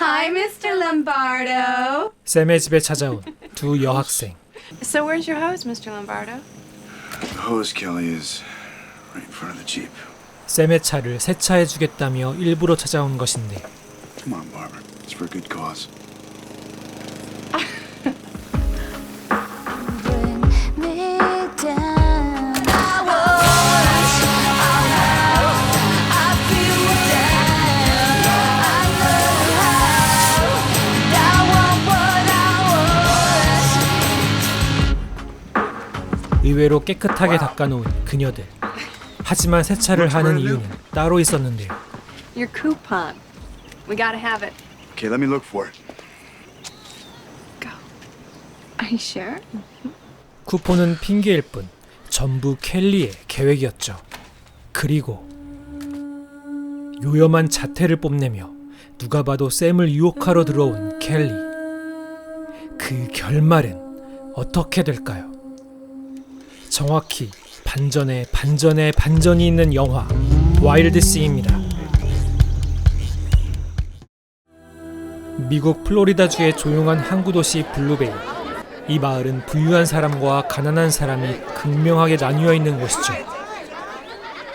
Hi, Mr. Lombardo. 샘의 집에 찾아온 두 여학생. So where's your hose, Mr. Lombardo? The hose, Kelly, is right in front of the Jeep. 샘의 차를 세차해주겠다며 일부러 찾아온 것인데 Come on, Barbara. It's for a good cause. 의외로 깨끗하게 닦아놓은 그녀들. 하지만 세차를 하는 이유는 따로 있었는데요. Your coupon. We gotta have it. Okay, let me look for it. Go. Are you sure? 쿠폰은 핑계일 뿐 전부 켈리의 계획이었죠. 그리고 요염한 자태를 뽐내며 누가 봐도 샘을 유혹하러 들어온 켈리. 그 결말은 어떻게 될까요? 정확히 반전에 반전에 반전이 있는 영화 와일드 씨입니다. 미국 플로리다주의 조용한 항구 도시 블루베이. 이 마을은 부유한 사람과 가난한 사람이 극명하게 나뉘어 있는 곳이죠.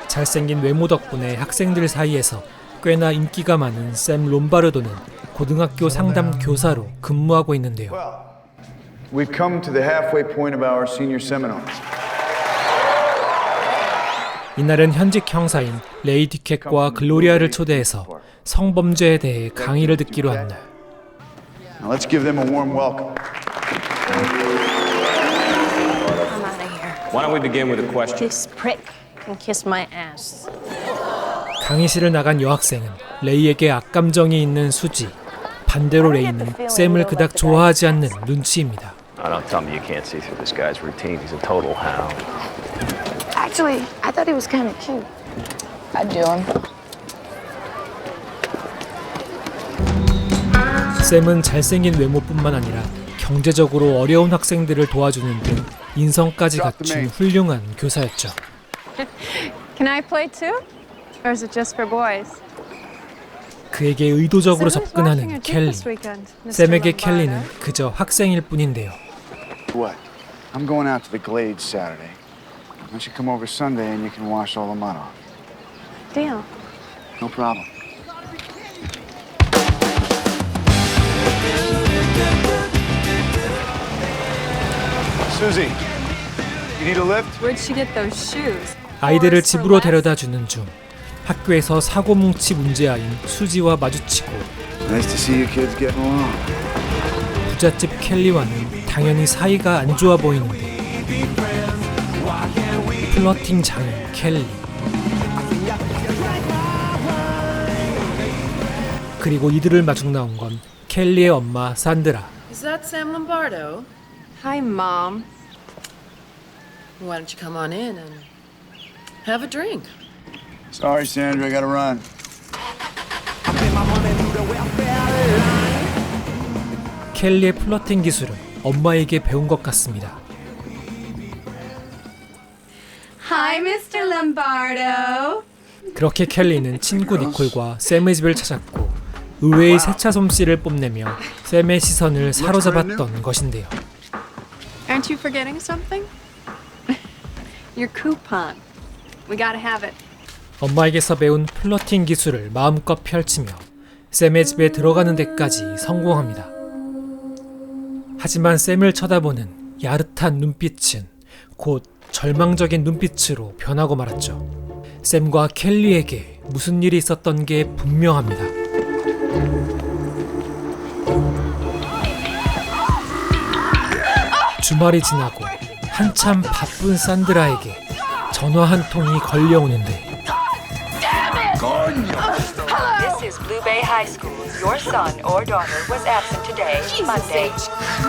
잘생긴 외모 덕분에 학생들 사이에서 꽤나 인기가 많은 샘 롬바르도는 고등학교 상담 교사로 근무하고 있는데요. We've come to the halfway point of our senior seminar. 이날은 현직 형사인 레이 디켓과 글로리아를 초대해서 성범죄에 대해 강의를 듣기로 한 날. Now let's give them a warm welcome. I'm out of here. Why don't we begin with a question? This prick can kiss my ass. 강의실을 나간 여학생은 레이에게 악감정이 있는 수지. 반대로 레이는 샘을 그닥 좋아하지 않는 눈치입니다. Don't tell me you can't see through this guy's routine. He's a total hound. Actually, I thought he was kind of cute. I'd do him. 샘은 잘생긴 외모뿐만 아니라 경제적으로 어려운 학생들을 도와주는 등 인성까지 갖춘 훌륭한 교사였죠. Can I play too? Or is it just for boys? 그에게 의도적으로 접근하는 켈리. 샘에게 켈리는 그저 학생일 뿐인데요. What? I'm going out to the Glades Saturday. Why don't you come over Sunday and you can wash all the mud off? Deal. No problem. Susie, you need a lift? Where'd she get those shoes? 아이들을 집으로 데려다 주는 중 학교에서 사고뭉치 문제아인 수지와 마주치고 Nice to see you kids getting along. 부잣집 켈리와는 당연히 사이가 안 좋아 보이는데 플러팅 장인 켈리 그리고 이들을 마중 나온 건 켈리의 엄마 산드라. Is that Sam Lombardo? Hi, Mom. Why don't you come on in and have a drink? Sorry, Sandra, I gotta run. 켈리의 플러팅 기술은 엄마에게 배운 것 같습니다. Hi, Mr. Lombardo. 그렇게 켈리는 친구 니콜과 샘의 집을 찾았고 의외의 세차 솜씨를 뽐내며 샘의 시선을 사로잡았던 것인데요. Aren't you forgetting something? Your coupon. We gotta have it. 엄마에게서 배운 플러팅 기술을 마음껏 펼치며 샘의 집에 들어가는 데까지 성공합니다. 하지만 샘을 쳐다보는 야릇한 눈빛은 곧 절망적인 눈빛으로 변하고 말았죠. 샘과 켈리에게 무슨 일이 있었던 게 분명합니다. 주말이 지나고 한참 바쁜 산드라에게 전화 한 통이 걸려오는데 This is Blue Bay High School. Your son or daughter was absent today, Monday.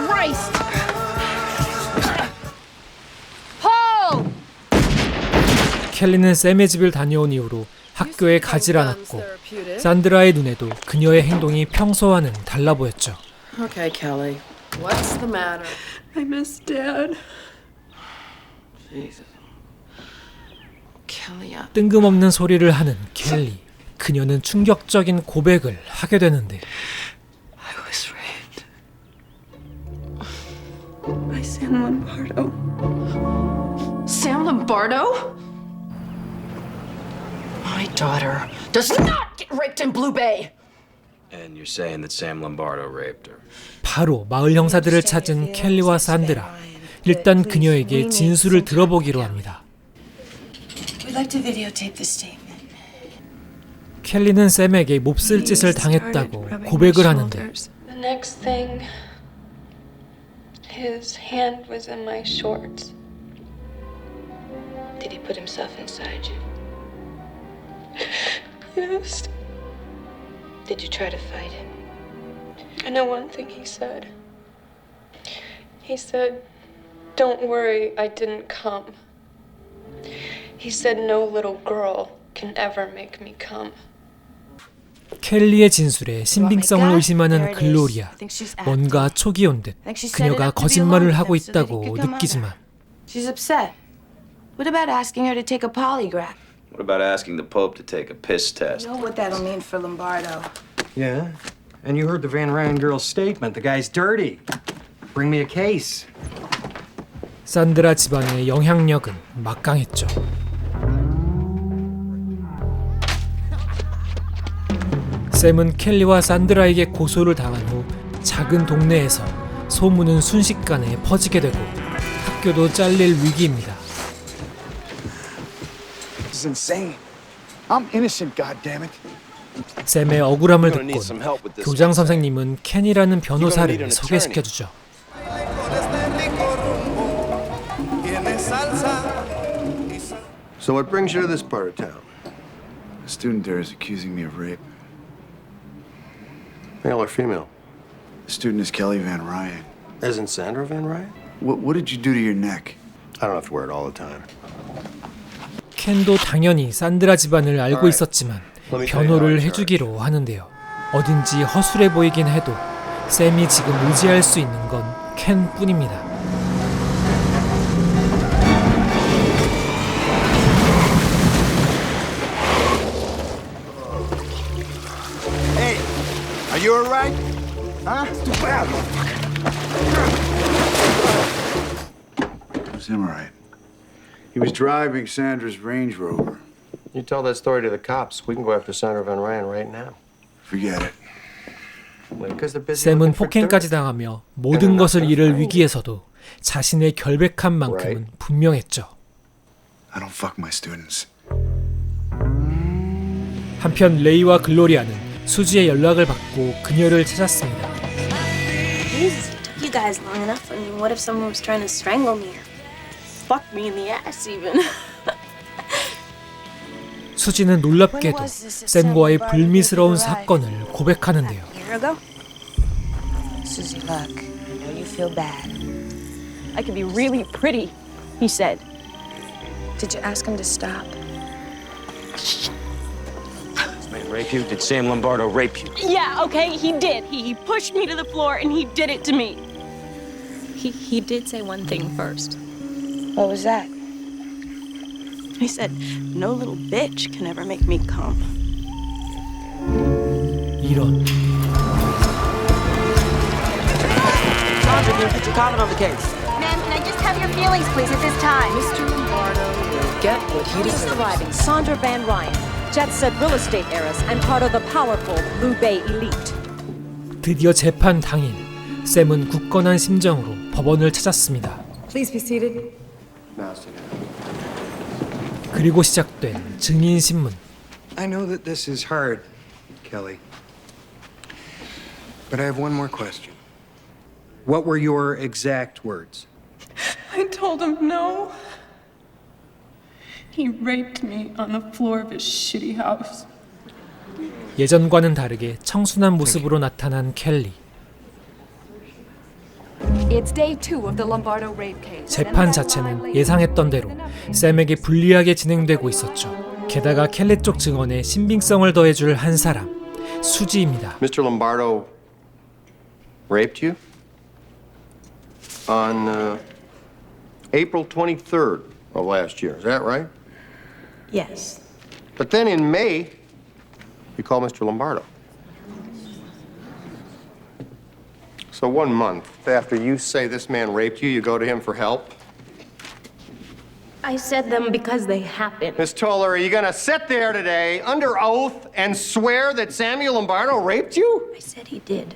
Christ! Paul! 켈리는 샘의 집을 다녀온 이후로 학교에 가질 않았고 산드라의 눈에도 그녀의 행동이 평소와는 달라 보였죠. Okay, Kelly. What's the matter? I miss Dad. Jesus. Kelly, 뜬금없는 소리를 하는 켈리. 그녀는 충격적인 고백을 하게 되는데 Lombardo? My daughter does not get raped in Blue Bay. And you're saying that Sam Lombardo raped her? 바로 마을 형사들을 찾은 켈리와 산드라. 일단 그녀에게 진술을 들어보기로 합니다. We'd like to videotape the statement. 켈리는 샘에게 몹쓸 짓을 당했다고 고백을 하는데 The next thing, his hand was in my shorts. Did he put himself inside you? Yes. Did you try to fight him? I know one thing he said. He said, "Don't worry, I didn't come." He said no little girl can ever make me come. 켈리의 진술에 신빙성을 의심하는 글로리아. 뭔가 촉이 온 듯 그녀가 거짓말을 하고 있다고 느끼지만 She's upset. What about asking her to take a polygraph? What about asking the Pope to take a piss test? You know what that'll mean for Lombardo. Yeah? And you heard the Van Ryan girl's statement. The guy's dirty. Bring me a case. 산드라 집안의 영향력은 막강했죠. 샘은 켈리와 산드라에게 고소를 당한 후 작은 동네에서 소문은 순식간에 퍼지게 되고 학교도 잘릴 위기입니다. This is insane. I'm innocent, goddammit. 샘의 억울함을 듣고 교장 선생님은 켄이라는 변호사를 소개시켜주죠. So what brings you to this part of town? A student there is accusing me of rape. Male or female? The student is Kelly Van Ryan. As in Sandra Van Ryan? What did you do to your neck? I don't have to wear it all the time. 켄도 당연히 산드라 집안을 알고 있었지만 변호를 해주기로 하는데요. 어딘지 허술해 보이긴 해도 샘이 지금 의지할 수 있는 건 켄뿐입니다. Hey, are you alright? Huh? Too bad, motherfucker. Sam alright? He was driving Sandra's Range Rover. You tell that story to the cops. We can go after Sandra Van Ryan right now. Forget it. Because they're busy 샘은 looking for 폭행까지 dirt. 당하며 모든 것을 잃을 위기에서도 자신의 결백한 만큼은 분명했죠. I don't fuck my students. 한편 레이와 글로리아는 수지의 연락을 받고 그녀를 찾았습니다. Jesus, it took you guys long enough. I mean, what if someone was trying to strangle me? Fuck me in the ass, even. 수지는 놀랍게도 샘과의 불미스러운 사건을 고백하는데요. Year ago? Susie, look. I know you feel bad. I could be really pretty, he said. Did you ask him to stop? This man rape you? Did Sam Lombardo rape you? Yeah, okay, he did. He pushed me to the floor and he did it to me. He did say one thing first. What was that? He said, no little bitch can ever make me come. 이런 Sandra, can you put your comment on the case? Ma'am, can I just have your feelings, please, at this time? Mr. Lombardo will get what he deserves. Describing Sandra Van Ryan, jet set real estate heiress and part of the powerful Blue Bay elite. 드디어 재판 당일 샘은 굳건한 심정으로 법원을 찾았습니다. Please be seated. Now sit down. 그리고 시작된 증인 신문. I know that this is hard, Kelly. But I have one more question. What were your exact words? I told him no. He raped me on the floor of his shitty house. 예전과는 다르게 청순한 모습으로 나타난 켈리. It's day 2 of the Lombardo rape case. 재판 자체는 예상했던 대로 샘에게 불리하게 진행되고 있었죠. 게다가 켈리 쪽 증언에 신빙성을 더해줄 한 사람, 수지입니다. Mr. Lombardo raped you on April 23rd of last year. Is that right? Yes. But then in May, you call Mr. Lombardo. So 1 month after you say this man raped you, you go to him for help? I said them because they happened. Miss Toller, are you gonna sit there today under oath and swear that Samuel Lombardo raped you? I said he did.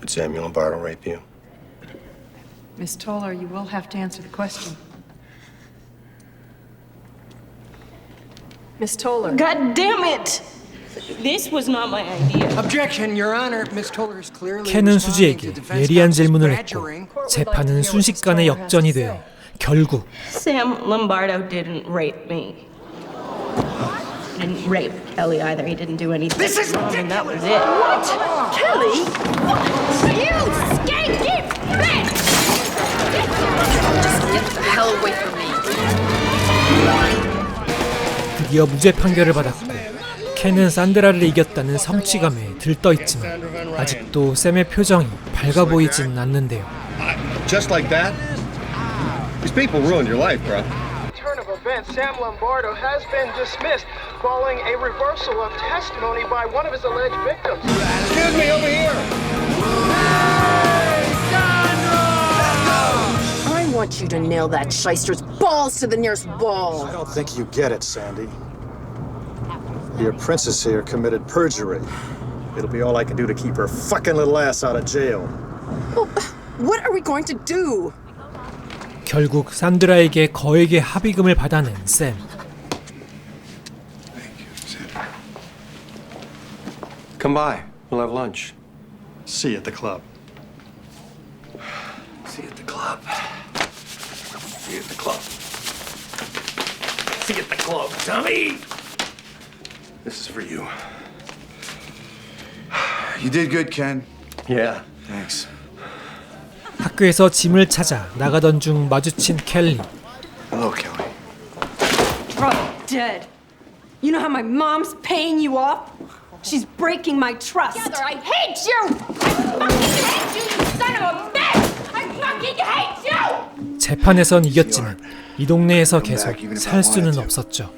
Did Samuel Lombardo rape you? Miss Toller, you will have to answer the question. Miss Toller. God damn it! This was not my idea. Objection, Your Honor. Miss Toller is clearly 캔은 수지에게 예리한 질문을 했고 재판은 순식간에 역전이 되어 결국 Sam Lombardo didn't rape me. He didn't rape Kelly either. He didn't do anything wrong, and that was it. What? Kelly? You skanky bitch! Just get the hell away from me. 드디어 무죄 판결을 받았고 켄은 산드라를 이겼다는 성취감에 들떠있지만 아직도 샘의 표정이 밝아 보이진 않는데요. Just like that? These people ruined your life, bro. Turn of events, Sam Lombardo has been dismissed following a reversal of testimony by one of his alleged victims. Excuse me, over here! I want you to nail that shyster's balls to the nearest wall. I don't think you get it, Sandy. Your princess here committed perjury. It'll be all I can do to keep her fucking little ass out of jail. Well, what are we going to do? 결국 산드라에게 거액의 합의금을 받아낸 샘. Come by. We'll have lunch. See you at the club. See you at the club. See you at the club. See you at the club, Tommy! This is for you. You did good, Ken. Yeah. Thanks. 학교에서 짐을 찾아 나가던 중 마주친 켈리. Hello, Kelly. Drop dead. You know how my mom's paying you off? She's breaking my trust. Heather, I hate you! I fucking hate you, you son of a bitch! I fucking hate you! 재판에선 이겼지만 이 동네에서 계속 살 수는 없었죠.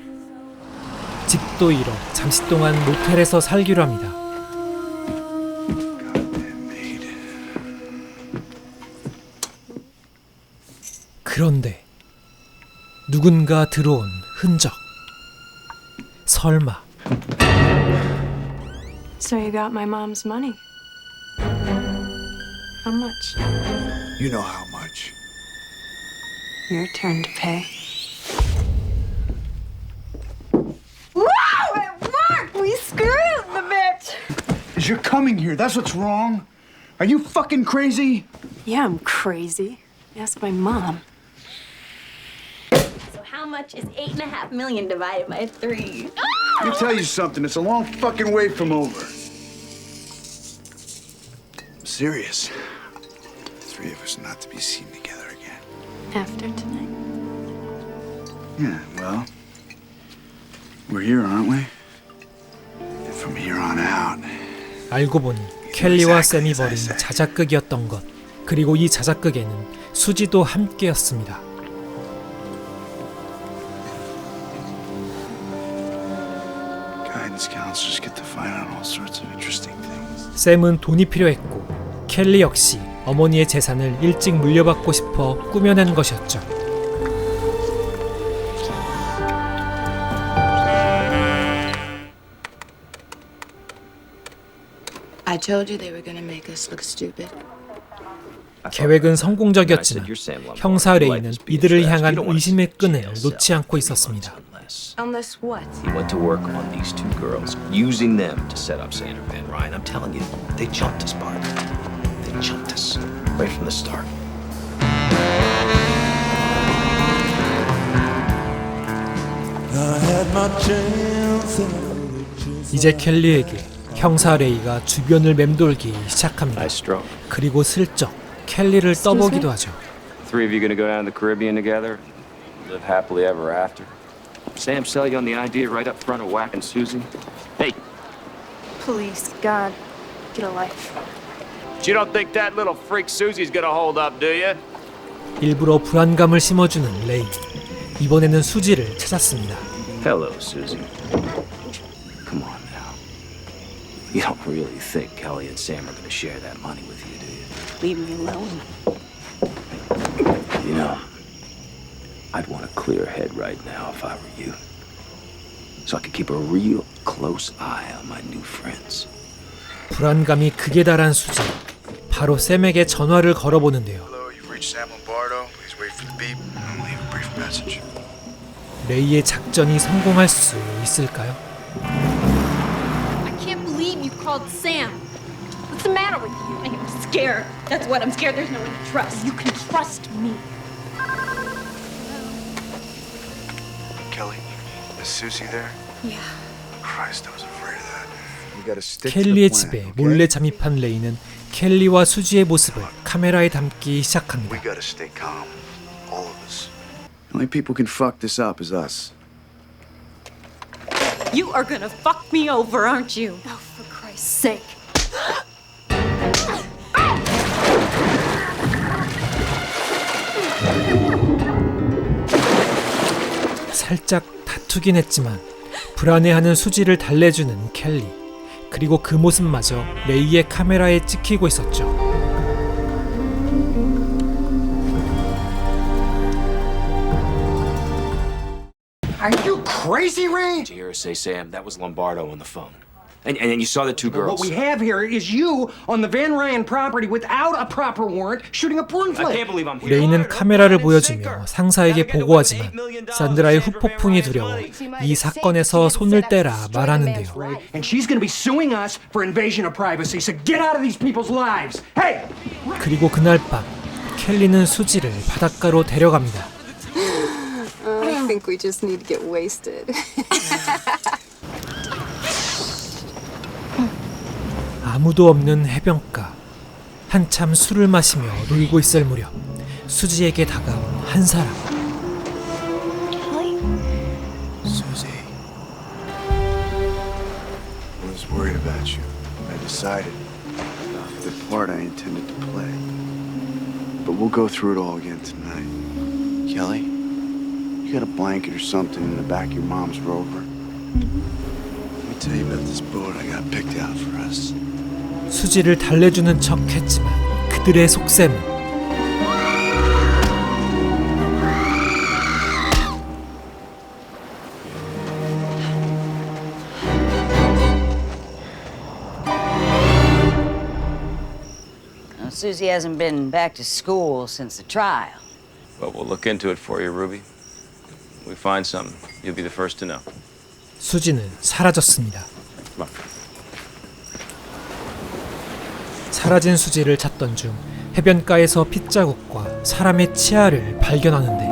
집도 잃어 잠시 동안 모텔에서 살기로 합니다. 그런데 누군가 들어온 흔적. 설마. So you got my mom's money. How much? You know how much. Your turn to pay. Wow, it worked! We screwed the bitch! Is you're coming here? That's what's wrong. Are you fucking crazy? Yeah, I'm crazy. Ask my mom. So how much is $8.5 million divided by 3? Let me tell you something. It's a long fucking way from over. I'm serious. The three of us not to be seen together again. After tonight. Yeah, well, we're here, aren't we? And from here on out. 알고 보니 켈리와 샘이 벌인 자작극이었던 것. 그리고 이 자작극에는 수지도 함께였습니다. Guidance counselors get to find out all sorts of interesting things. 샘은 돈이 필요했고 켈리 역시 어머니의 재산을 일찍 물려받고 싶어 꾸며낸 것이었죠. I told you they were gonna make us look stupid. 계획은 성공적이었지만 형사 레이는 이들을 향한 의심의 끈을 놓지 않고 있었습니다. Unless what? He went to work on these two girls, using them to set up Sandra Van Ryn. I'm telling you, they jumped us, Bart. They jumped us right from the start. 이제 켈리에게 형사 레이가 주변을 맴돌기 시작합니다. 그리고 슬쩍 켈리를 떠보기도 하죠. Three of you gonna go down to the Caribbean together? Live happily ever after? Sam sell you on the idea right up front of whacking Susie? Hey! Please, God, get a life. You don't think that little freak Susie's gonna hold up, do you? 일부러 불안감을 심어주는 레이. 이번에는 수지를 찾았습니다. Hello, Susie. Come on now. You don't really think Kelly and Sam are gonna share that money with you, do you? Leave me alone. You know, I'd want a clear head right now if I were you. So I could keep a real close eye on my new friends. 불안감이 극에 달한 수지. 바로 샘에게 전화를 걸어보는데요. Hello, you've reached Sam Lombardo. Please wait for the beep and leave a brief message. 레이의 작전이 성공할 수 있을까요? I can't believe you called Sam. What's the matter with you? I'm scared. That's what I'm scared. There's no one to trust. You can trust me. Kelly, is Susie there? Yeah. Christ, I was afraid of that. We gotta stick to the 켈리의 plan, 집에 okay? 몰래 잠입한 레이는 켈리와 수지의 모습을 카메라에 담기 시작합니다. We gotta stay calm, all of us. The only people who can fuck this up is us. You are gonna fuck me over, aren't you? Oh, for Christ's sake. 살짝 다투긴 했지만 불안해하는 수지를 달래주는 켈리. 그리고 그 모습마저 레이의 카메라에 찍히고 있었죠. Are you crazy, Ray? Did you hear her say, Sam? That was Lombardo on the phone. And then you saw the two girls. What we have here is you on the Van Ryan property without a proper warrant shooting a porn I flick. can't believe I'm here. 레이는 카메라를 보여주며 상사에게 보고하지만 산드라의 후폭풍이 두려워 이 사건에서 손을 떼라 말하는데요. And she's going to be suing us for invasion of privacy. So get out of these people's lives. Hey! 그리고 그날 밤 켈리는 수지를 바닷가로 데려갑니다. I think we just need to get wasted. 아무도 없는 해변가. 한참 술을 마시며 놀고 있을 무렵 수지에게 다가온 한 사람. Susie. I was worried about you. I decided the part I intended to play. But we'll go through it all again tonight. Kelly, you got a blanket or something in the back of your mom's Rover? Let me tell you about this boat I got picked out for us. 수지를 달래주는 척 했지만 그들의 속셈은 Susie hasn't been back to school since the trial. Well, we'll look into it for you, Ruby. If we find something, you'll be the first to know. 수지는 사라졌습니다. Come on. 사라진 수지를 찾던 중 해변가에서 핏자국과 사람의 치아를 발견하는데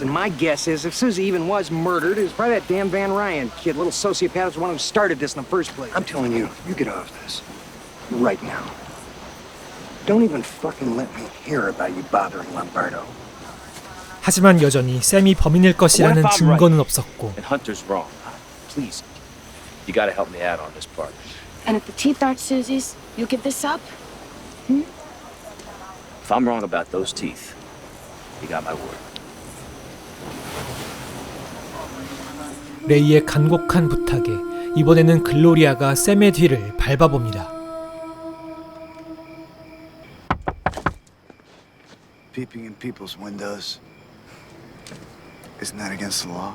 And my guess is if Susie even was murdered, it was probably that damn Van Ryan kid. Little sociopath was the one who started this in the first place. I'm telling you, you get off this. Right now. Don't even fucking let me hear about you bothering Lombardo. 하지만 여전히 샘이 범인일 것이라는 증거는 없었고 And Hunter's wrong. Please, you gotta help me out on this part. And if the teeth aren't Susie's, you'll give this up? If I'm wrong about those teeth, you got my word. 레이의 간곡한 부탁에 이번에는 글로리아가 샘의 뒤를 밟아봅니다. Peeping in people's windows. Isn't that against the law?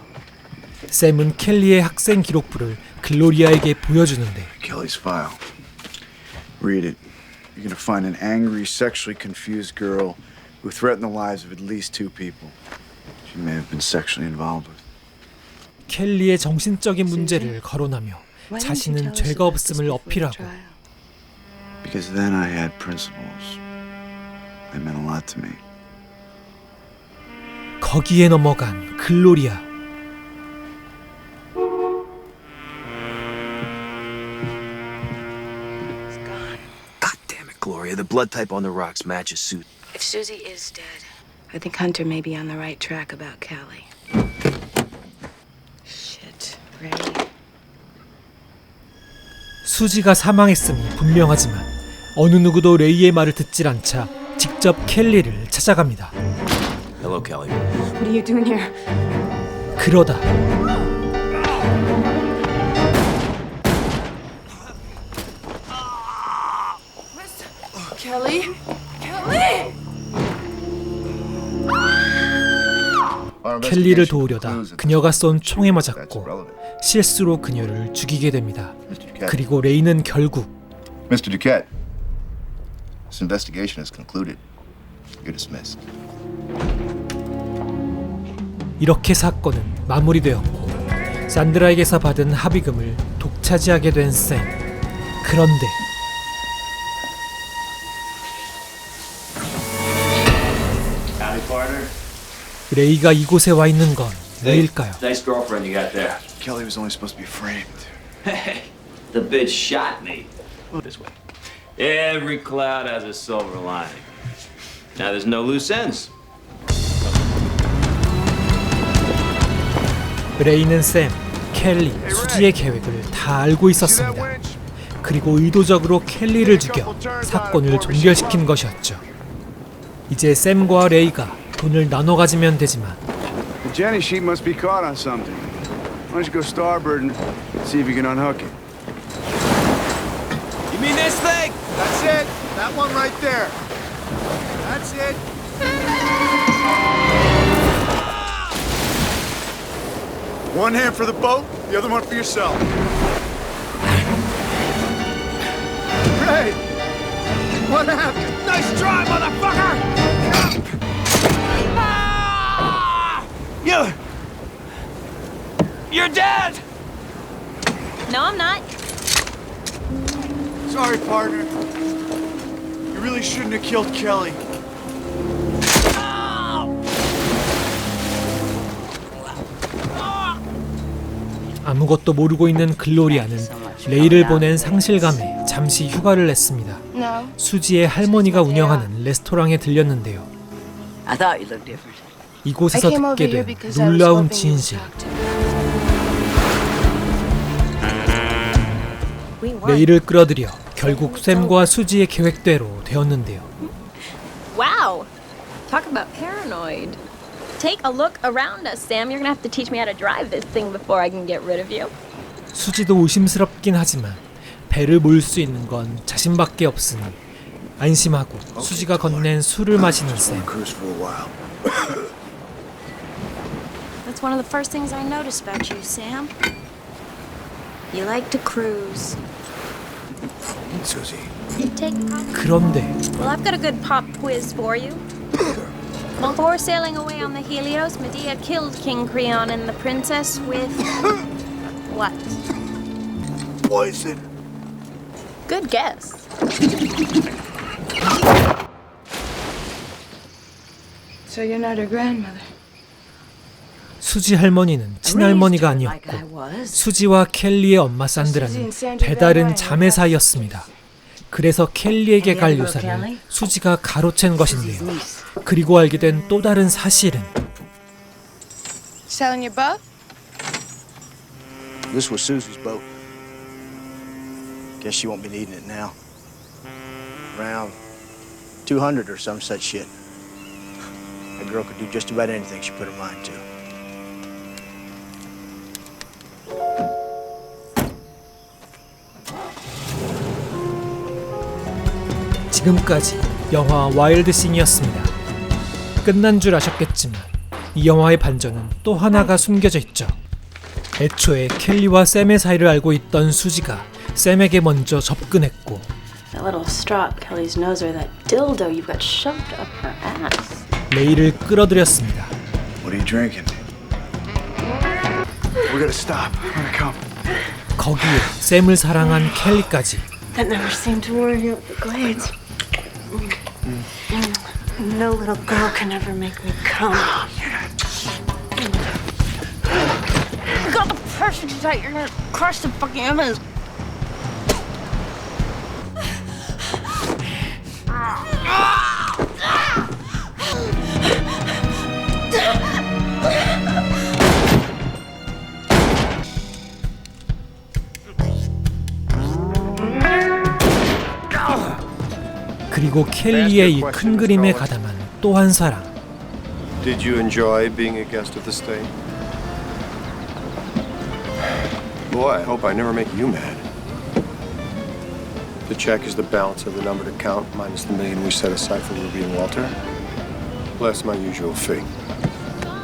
샘은 켈리의 학생 기록부를 글로리아에게 보여주는데 Kelly's file. Read it. You're gonna find an angry, sexually confused girl who threatened the lives of at least 2 people. She may have been sexually involved with. 켈리의 정신적인 문제를 거론하며 자신은 죄가 없음을 어필하고 Because then I had principles. They meant a lot to me. 거기에 넘어간 글로리아. God damn it, Gloria. The blood type on the rocks matches Sue. If Susie is dead, I think Hunter may be on the right track about Callie. Shit, Ray. 수지가 사망했음이 분명하지만 어느 누구도 레이의 말을 듣질 않자 직접 켈리를 찾아갑니다. Hello, Kelly. What are you doing here? 그러다 Kelly? Kelly! 켈리를 도우려다 그녀가 쏜 총에 맞았고 실수로 그녀를 죽이게 됩니다. 그리고 레이는 결국 Mr. Duquette, this investigation is concluded. You're dismissed. 이렇게 사건은 마무리되었고 산드라에게서 받은 합의금을 독차지하게 된 샘. 그런데 레이가 이곳에 와 있는 건 왜일까요? Nice girlfriend you got there. Kelly was only supposed to be framed. Hey, the bitch shot me. This way. Every cloud has a silver lining. Now there's no loose ends. 레이는 샘, 켈리, 수지의 계획을 다 알고 있었습니다. 그리고 의도적으로 켈리를 죽여 사건을 종결시킨 것이었죠. 이제 샘과 레이가 돈을 나눠 가지면 되지만 The Jenny sheet must be caught on something. Why don't you go starboard and see if you can unhook it? You mean this thing? That's it. That one right there. That's it. One hand for the boat, the other one for yourself. Hey! What happened? Nice try, motherfucker! You're dead! No, I'm not. Sorry, partner. You really shouldn't have killed Kelly. 아무것도 모르고 있는 글로리아는 레이를 보낸 상실감에 잠시 휴가를 냈습니다. 수지의 할머니가 운영하는 레스토랑에 들렸는데요. 이곳에서 듣게 된 놀라운 진실. 레이를 끌어들여 결국 샘과 수지의 계획대로 되었는데요. Wow. Talk about paranoid. Take a look around us, Sam. You're gonna have to teach me how to drive this thing before I can get rid of you. 수지도 의심스럽긴 하지만 배를 몰 수 있는 건 자신밖에 없으니 안심하고 수지가 건넨 술을 마시는 샘. That's one of the first things I noticed about you, Sam. You like to cruise. Susie. You take pop. 그런데 Well, I've got a good pop quiz for you. Before sailing away on the Helios, Medea killed King Creon and the princess with what? Poison. Good guess. So you're not her grandmother? 수지 할머니는 친할머니가 아니었고 수지와 켈리의 엄마 산드라는 배다른 자매 사이였습니다. 그래서 켈리에게 갈 유산을 수지가 가로챈 것인데요. 그리고 알게 된 또 다른 사실은 Selling your boat? This was Susie's boat. Guess she won't be needing it now. Around 200 or some such shit. That girl could do just about anything she put her mind to. 지금까지 영화 와일드 싱이었습니다. 끝난 줄 아셨겠지만 이 영화의 반전은 또 하나가 숨겨져 있죠. 애초에 켈리와 샘의 사이를 알고 있던 수지가 샘에게 먼저 접근했고 That little strop Kelly's nose or that dildo you've got shoved up her ass. 레이를 끌어들였습니다. What are you drinking? We're gonna stop. We're gonna come. 거기에 샘을 사랑한 켈리까지. That never seemed to worry you at the Glades. No little girl can ever make me come. You got the perfect height. You're gonna crush the fucking Evans. 그리고 켈리의 이 큰 그림에 가담한 또 한 사람. Did you enjoy being a guest of the stay? Boy, I hope I never make you mad. The check is the balance of the numbered account minus the $1 million we set aside for Ruby and Walter. Less my usual fee.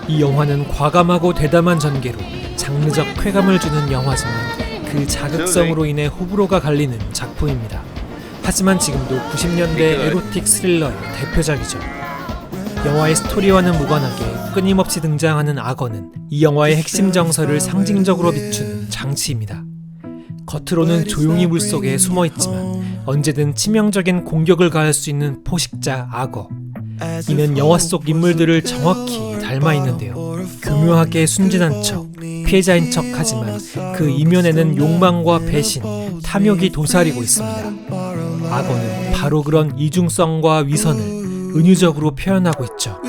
이 영화는 과감하고 대담한 전개로 장르적 쾌감을 주는 영화지만 그 자극성으로 인해 호불호가 갈리는 작품입니다. 하지만 지금도 90년대 에로틱 스릴러의 대표작이죠. 영화의 스토리와는 무관하게 끊임없이 등장하는 악어는 이 영화의 핵심 정서를 상징적으로 비추는 장치입니다. 겉으로는 조용히 물속에 숨어있지만 언제든 치명적인 공격을 가할 수 있는 포식자 악어. 이는 영화 속 인물들을 정확히 닮아 있는데요. 교묘하게 순진한 척, 피해자인 척 하지만 그 이면에는 욕망과 배신, 탐욕이 도사리고 있습니다. 악어는 바로 그런 이중성과 위선을 은유적으로 표현하고 있죠.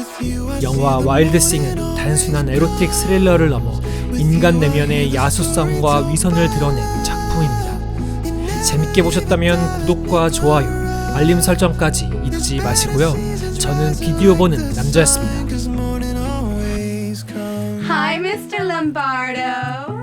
영화 와일드싱은 단순한 에로틱 스릴러를 넘어 인간 내면의 야수성과 위선을 드러낸 작품입니다. 재밌게 보셨다면 구독과 좋아요, 알림 설정까지 잊지 마시고요. 저는 비디오 보는 남자였습니다. Hi, Mr. Lombardo.